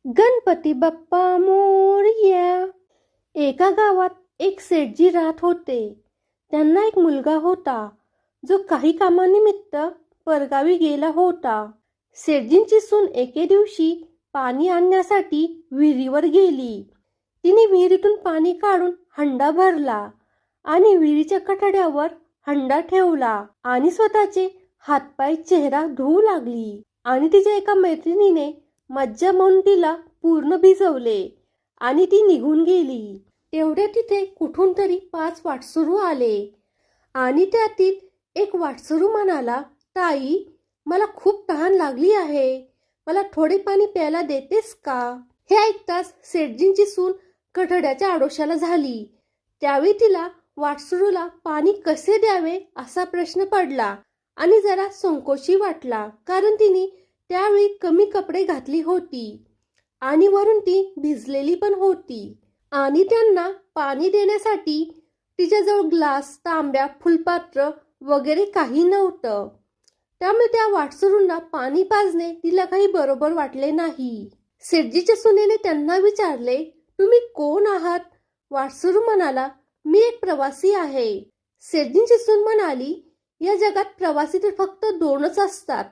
गणपती बाप्पा मोरया. एका गावात एक सेठजी राहत होते. त्यांना एक मुलगा होता जो काही कामानिमित्त परगावी गेला होता. सेठजींची सून एके दिवशी पाणी आणण्यासाठी विहिरीवर गेली. तिने विहिरीतून पाणी काढून हंडा भरला आणि विहिरीच्या कठड्यावर हंडा ठेवला आणि स्वतःचे हातपाय चेहरा धुवू लागली. आणि तिच्या एका मैत्रिणीने मज्जा म्हणून तिला पूर्ण भिजवले आणि ती निघून गेली. तेवढ्या तिथे कुठून तरी 5 वाटसरू आले आणि त्यातील एक वाटसरू म्हणाला, ताई, मला खूप तहान लागली आहे, मला थोडे पाणी प्यायला देतेस का? हे ऐकताच सेठजींची सून कठड्याच्या आडोशाला झाली. त्यावेळी तिला वाटसरूला पाणी कसे द्यावे असा प्रश्न पडला आणि जरा संकोची वाटला, कारण तिने त्यावेळी कमी कपडे घातली होती आणि वरून ती भिजलेली पण होती आणि त्यांना पाणी देण्यासाठी तिच्याजवळ ग्लास, तांब्या, फुलपात्र वगैरे काही नव्हतं. त्यामुळे त्या वाटसरूंना पाणी पाजणे तिला काही बरोबर वाटले नाही. सेठजीच्या सुनेने त्यांना विचारले, तुम्ही कोण आहात? वाटसरू म्हणाला, मी एक प्रवासी आहे. सेठजींची सून म्हणाली, या जगात प्रवासी तर फक्त 2च असतात.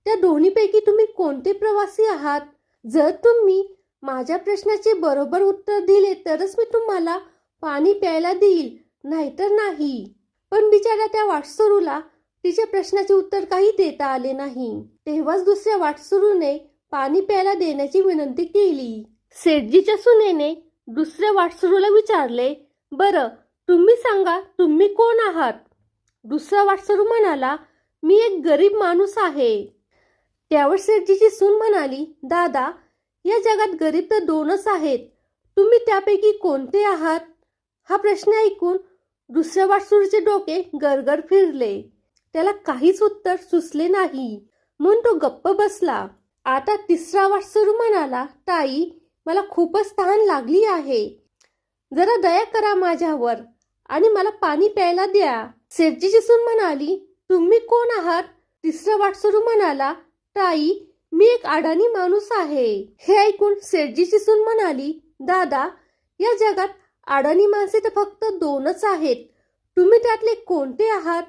त्या दोन्हीपैकी तुम्ही कोणते प्रवासी आहात? जर तुम्ही माझ्या प्रश्नाचे बरोबर उत्तर दिले तरच मी तुम्हाला पाणी प्यायला देईल, नाहीतर नाही. पण बिचारा त्या वाटसरूला तिच्या प्रश्नाचे उत्तर काही देता आले नाही. तेव्हाच दुसऱ्या वाटसरूने पाणी प्यायला देण्याची विनंती केली. सेठजीच्या सुनेने दुसऱ्या वाटसरूला विचारले, बरं, तुम्ही सांगा, तुम्ही कोण आहात? दुसरा वाटसरू म्हणाला, मी एक गरीब माणूस आहे. त्यावर सेठजीची सून म्हणाली, दादा, या जगात गरीब तर 2च आहेत, तुम्ही त्यापैकी कोणते आहात? हा प्रश्न ऐकून दुसऱ्या वाटसरूचे डोके गरगर फिरले. त्याला काहीच उत्तर सुचले नाही, म्हणून तो गप्प बसला. आता तिसरा वाटसरू म्हणाला, ताई, मला खूपच तहान लागली आहे, जरा दया करा माझ्यावर आणि मला पाणी प्यायला द्या. सेठजीची सून म्हणाली, तुम्ही कोण आहात? तिसरा वाटसरू म्हणाला, ताई, मी एक अडाणी माणूस आहे. हे ऐकून सेठजीची सून म्हणाली, दादा, या जगात अडाणी माणसे तर फक्त 2च आहेत, तुम्ही त्यातले कोणते आहात?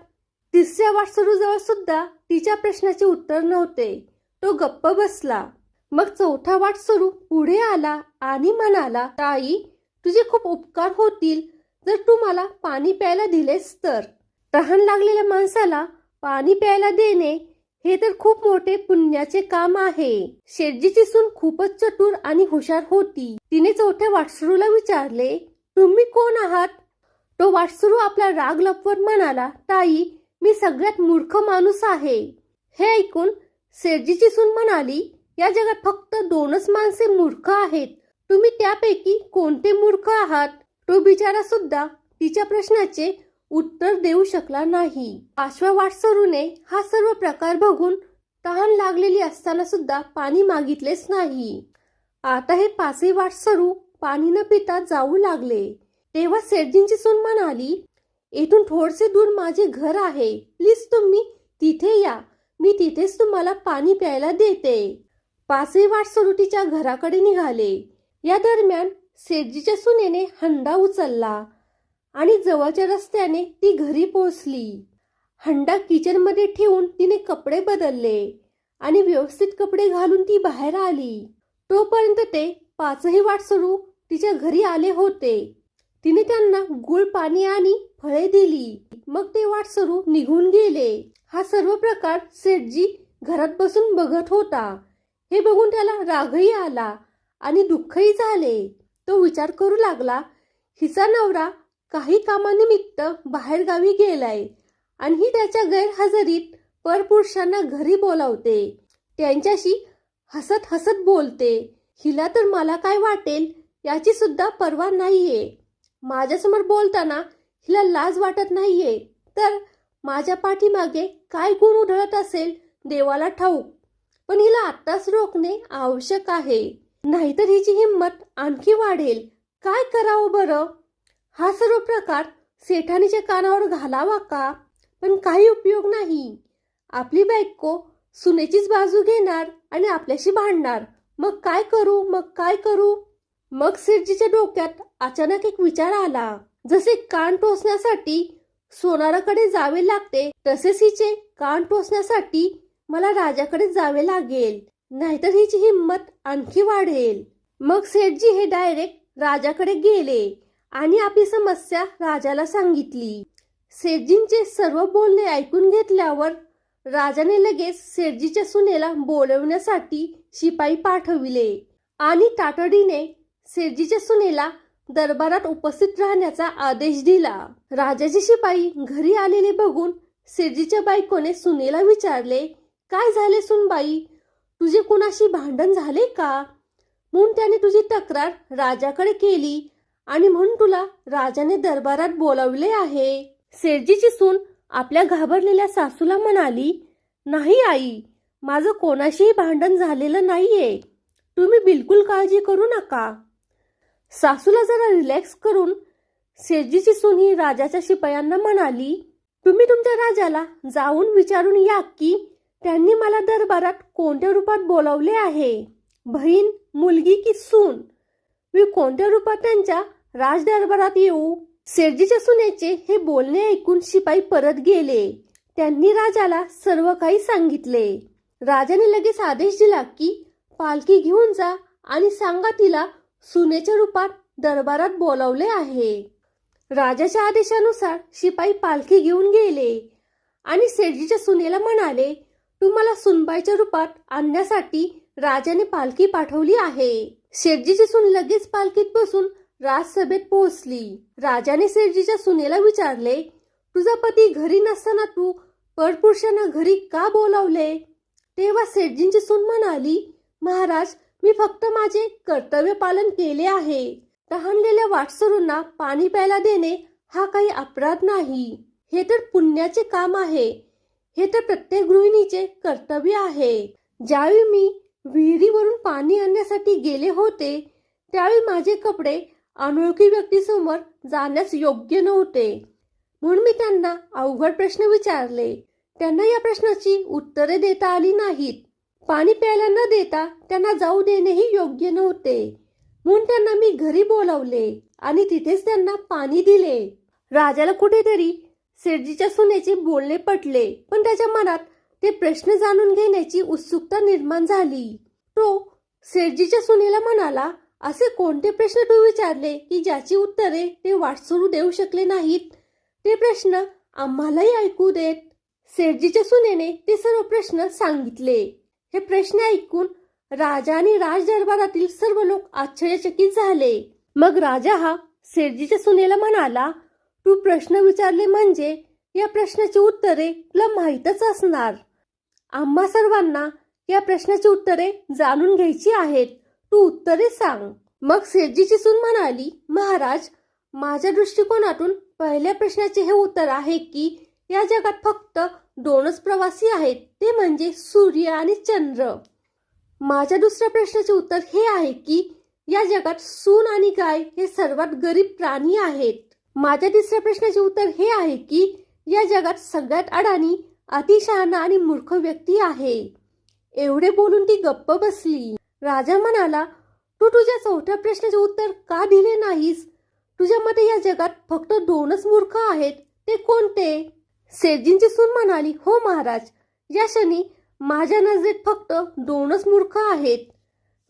तिसऱ्या वाटसरूजवळ सुद्धा तिच्या प्रश्नाचे उत्तर नव्हते. तो गप्प बसला. मग चौथा वाटसरू पुढे आला आणि म्हणाला, ताई, तुझे खूप उपकार होतील जर तू मला पाणी प्यायला दिलेस तर. तहान लागलेल्या माणसाला पाणी प्यायला देणे हे तर खूप मोठे पुण्याचे काम आहे. शेठजीची सून खूपच चतुर आणि हुशार होती. तिने चौथ्या वाटसरूला विचारले, तुम्ही कोण आहात? तो वाटसरू आपला राग लपवत म्हणाला, ताई, मी सगळ्यात मूर्ख माणूस आहे. हे ऐकून शेठजीची सून म्हणाली, या जगात फक्त 2च माणसे मूर्ख आहेत, तुम्ही त्यापैकी कोणते मूर्ख आहात? तो बिचारा सुद्धा तिच्या प्रश्नाचे उत्तर देऊ शकला नाही. 5व्या वाटसरूने हा सर्व प्रकार बघून तहान लागलेली असताना सुद्धा पाणी मागितलेच नाही. आता हे 5हे वाटसरू पाणी न पिता जाऊ लागले. तेव्हा सेठजींची सून म्हणाली, येथून थोडेसे दूर माझे घर आहे, प्लीज तुम्ही तिथे या, मी तिथेच तुम्हाला पाणी प्यायला देते. 5हे वाटसरू तिच्या घराकडे निघाले. या दरम्यान सेठजीच्या सुनेने हंडा उचलला आणि जवळच्या रस्त्याने ती घरी पोहोचली. हंडा किचनमध्ये ठेवून तिने कपडे बदलले आणि व्यवस्थित कपडे घालून ती बाहेर आली. तोपर्यंत ते 5हे वाटसरू तिच्या घरी आले होते. तिने त्यांना गुळ, पाणी आणि फळे दिली. मग ते वाटसरू निघून गेले. हा सर्व प्रकार सेठजी घरात बसून बघत होता. हे बघून त्याला रागही आला आणि दुःखही झाले. तो विचार करू लागला, हिचा नवरा काही कामानिमित्त बाहेर गावी गेलाय आणि ही त्याच्या गैरहजेरीत परपुरुषांना घरी बोलावते, त्यांच्याशी हसत हसत बोलते. हिला तर मला काय वाटेल याची सुद्धा पर्वा नाहीये. माझ्यासमोर बोलताना हिला लाज वाटत नाहीये, तर माझ्या पाठीमागे काय गुण उधळत असेल देवाला ठाऊक. पण हिला आत्ताच रोखणे आवश्यक आहे, नाहीतर हिची हिंमत आणखी वाढेल. काय करावं बरं? हा सर्व प्रकार सेठानीच्या कानावर घालावा का? पण काही उपयोग नाही. आपली बायको सुनेचीच बाजू घेणार आणि आपल्याशी भांडणार, मग काय करू, मग काय करू? मग सेठजीच्या डोक्यात अचानक एक विचार आला. जसे कान टोचण्यासाठी सोनाराकडे जावे लागते, तसेच हिचे कान टोचण्यासाठी मला राजाकडे जावे लागेल, नाहीतर हिची हिंमत आणखी वाढेल. मग सेठजी हे डायरेक्ट राजाकडे गेले आणि आपली समस्या राजाला सांगितली. सेठजींचे सर्व बोलणे ऐकून घेतल्यावर राजाने लगेच सेठजीच्या सुनेला बोलवण्यासाठी शिपाई पाठविले आणि तातडीने सेठजीच्या सुनेला दरबारात उपस्थित राहण्याचा आदेश दिला. राजाचे शिपाई घरी आलेले बघून सेठजीच्या बायकोने सुनेला विचारले, काय झाले सुनबाई, तुझे कुणाशी भांडण झाले का? म्हणून त्याने तुझी तक्रार राजाकडे केली आणि म्हणून तुला राजाने दरबारात बोलावले आहे. सेठजीची सून आपल्या घाबरलेल्या सासूला म्हणाली, नाही आई, माझं कोणाशीही भांडण झालेलं नाहीये, तुम्ही बिलकुल काळजी करू नका. सासूला जरा रिलॅक्स करून सेठजीची सून ही राजाच्या शिपायांना म्हणाली, तुम्ही तुमच्या राजाला जाऊन विचारून या की त्यांनी मला दरबारात कोणत्या रूपात बोलावले आहे. बहीण, मुलगी की सून, मी कोणत्या रूपात त्यांच्या राजदरबारात येऊ? सेठजीच्या सुनेचे हे बोलणे ऐकून शिपाई परत गेले. त्यांनी राजाला सर्व काही सांगितले. राजाने लगेच आदेश दिला की पालखी घेऊन जा आणि सांगा तिला सुनेच्या रूपात दरबारात बोलावले आहे. राजाच्या आदेशानुसार शिपाई पालखी घेऊन गेले आणि सेठजीच्या सुनेला म्हणाले, तुम्हाला सुनबाईच्या रूपात आणण्यासाठी राजाने पालखी पाठवली आहे. सेठजीची सून लगेच पालखीत बसून राजसभेत पोहोचली. राजाने सेठजीच्या सुनेला विचारले, तुझा पती घरी नसताना तू परपुरुषांना घरी का बोलावले? तेव्हा सेठजींची सून म्हणाली, महाराज, मी फक्त माझे कर्तव्य पालन केले आहे. तहानलेल्या वाटसरूंना पाणी प्यायला देणे हा काही अपराध नाही. हे तर पुण्याचे काम आहे. हे तर प्रत्येक गृहिणीचे कर्तव्य आहे. ज्यावेळी मी विहिरीवरून पाणी आणण्यासाठी गेले होते त्यावेळी माझे कपडे अनोळखी व्यक्तीसमोर जाण्यास योग्य नव्हते, म्हणून मी त्यांना अवघड प्रश्न विचारले. त्यांना या प्रश्नाची उत्तरे देता आली नाहीत. पाणी प्यायला न देता त्यांना जाऊ देणेही योग्य नव्हते, म्हणून त्यांना मी घरी बोलावले आणि तिथेच त्यांना पाणी दिले. राजाला कुठेतरी सेठजीच्या सुनेचे बोलणे पटले, पण त्याच्या मनात ते प्रश्न जाणून घेण्याची उत्सुकता निर्माण झाली. तो सेठजीच्या सुनेला म्हणाला, असे कोणते प्रश्न तू विचारले की ज्याची उत्तरे ते वाटसरू देऊ शकले नाहीत? ते प्रश्न आम्हालाही ऐकू देत. सेठजीच्या सुनेने ते सर्व प्रश्न सांगितले. हे प्रश्न ऐकून राजा आणि राजदरबारातील सर्व लोक आश्चर्यचकित झाले. मग राजा हा सेठजीच्या सुनेला म्हणाला, तू प्रश्न विचारले म्हणजे या प्रश्नाची उत्तरे तुला माहीतच असणार. आम्हा सर्वांना या प्रश्नाची उत्तरे जाणून घ्यायची आहेत. तू उत्तरे सांग. मग सेठजीची सून म्हणाली, महाराज, माझ्या दृष्टिकोनातून पहिल्या प्रश्नाचे हे उत्तर आहे की या जगात फक्त दोनच प्रवासी आहेत, ते म्हणजे सूर्य आणि चंद्र. माझ्या दुसऱ्या प्रश्नाचे उत्तर हे आहे की या जगात सून आणि गाय हे सर्वात गरीब प्राणी आहेत. माझ्या तिसऱ्या प्रश्नाचे उत्तर हे आहे की या जगात सगळ्यात अडाणी, अतिशहाणा आणि मूर्ख व्यक्ती आहे. एवढे बोलून ती गप्प बसली. राजा म्हणाला, तू तुझ्या चौथ्या प्रश्नाचे उत्तर का दिले नाहीस? तुझ्या मते या जगात फक्त दोनच मूर्ख आहेत, ते कोणते? सेठजींची सून म्हणाली, हो महाराज, या क्षणी माझ्या नजरेत फक्त दोनच मूर्ख आहेत.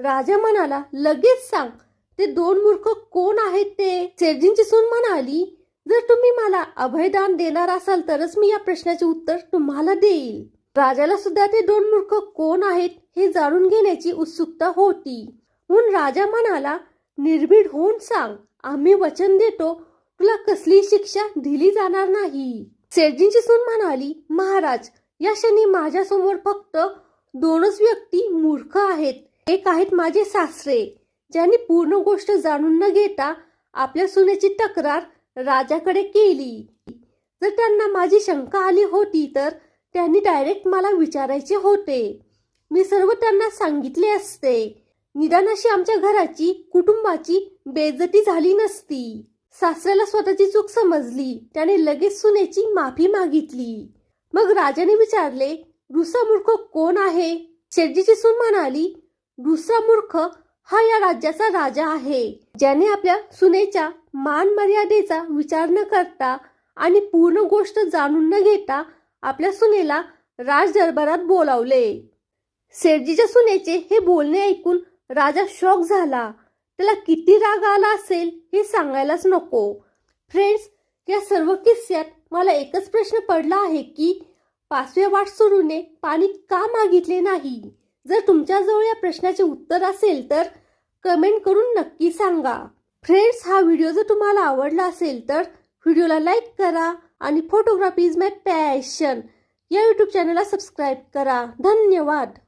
राजा म्हणाला, लगेच सांग, ते दोन मूर्ख कोण आहेत ते? सेठजींची सून म्हणाली, जर तुम्ही मला अभयदान देणार असाल तरच मी या प्रश्नाचे उत्तर तुम्हाला देईल. राजाला सुद्धा ते दोन मूर्ख कोण आहेत हे जाणून घेण्याची उत्सुकता होती. म्हणून राजा म्हणाला, निर्भीड होऊन सांग, आम्ही वचन देतो तुला कसली शिक्षा दिली जाणार नाही. सेठजींची सून म्हणाली, महाराज, या क्षणी माझ्या समोर फक्त दोनच व्यक्ती मूर्ख आहेत. एक आहेत माझे सासरे, ज्यांनी पूर्ण गोष्ट जाणून न घेता आपल्या सुनेची तक्रार राजाकडे केली. जर त्यांना माझी शंका आली होती तर त्यांनी डायरेक्ट मला विचारायचे होते. मी सर्व त्यांना सांगितले असते. निदान अशी आमच्या घराची, कुटुंबाची बेइज्जती झाली नसती. सासऱ्याला स्वतःची चूक समजली. त्याने लगेच सुनेची माफी मागितली. मग राजाने विचारले, रुसा मूर्ख कोण आहे? शेठजीची सून म्हणाली, दुसरा मूर्ख हा या राज्याचा राजा आहे, ज्याने आपल्या सुनेच्या मान मर्यादेचा विचार न करता आणि पूर्ण गोष्ट जाणून न घेता आपल्या सुनेला राज दरबारात बोलावले. सेठजीच्या सुनेचे हे बोलणे ऐकून राजा शॉक झाला. त्याला किती राग आला असेल हे सांगायलाच नको. फ्रेंड्स, या सर्व किस्स्यात मला एकच प्रश्न पडला आहे की 5व्या वाटसरूने पाणी का मागितले नाही? जर तुमच्याजवळ या प्रश्नाचे उत्तर असेल तर कमेंट करून नक्की सांगा. फ्रेंड्स, हा व्हिडिओ जर तुम्हाला आवडला असेल तर व्हिडिओला लाईक करा आणि फोटोग्राफी इज माय पॅशन या यूट्यूब चॅनलला सबस्क्राईब करा. धन्यवाद.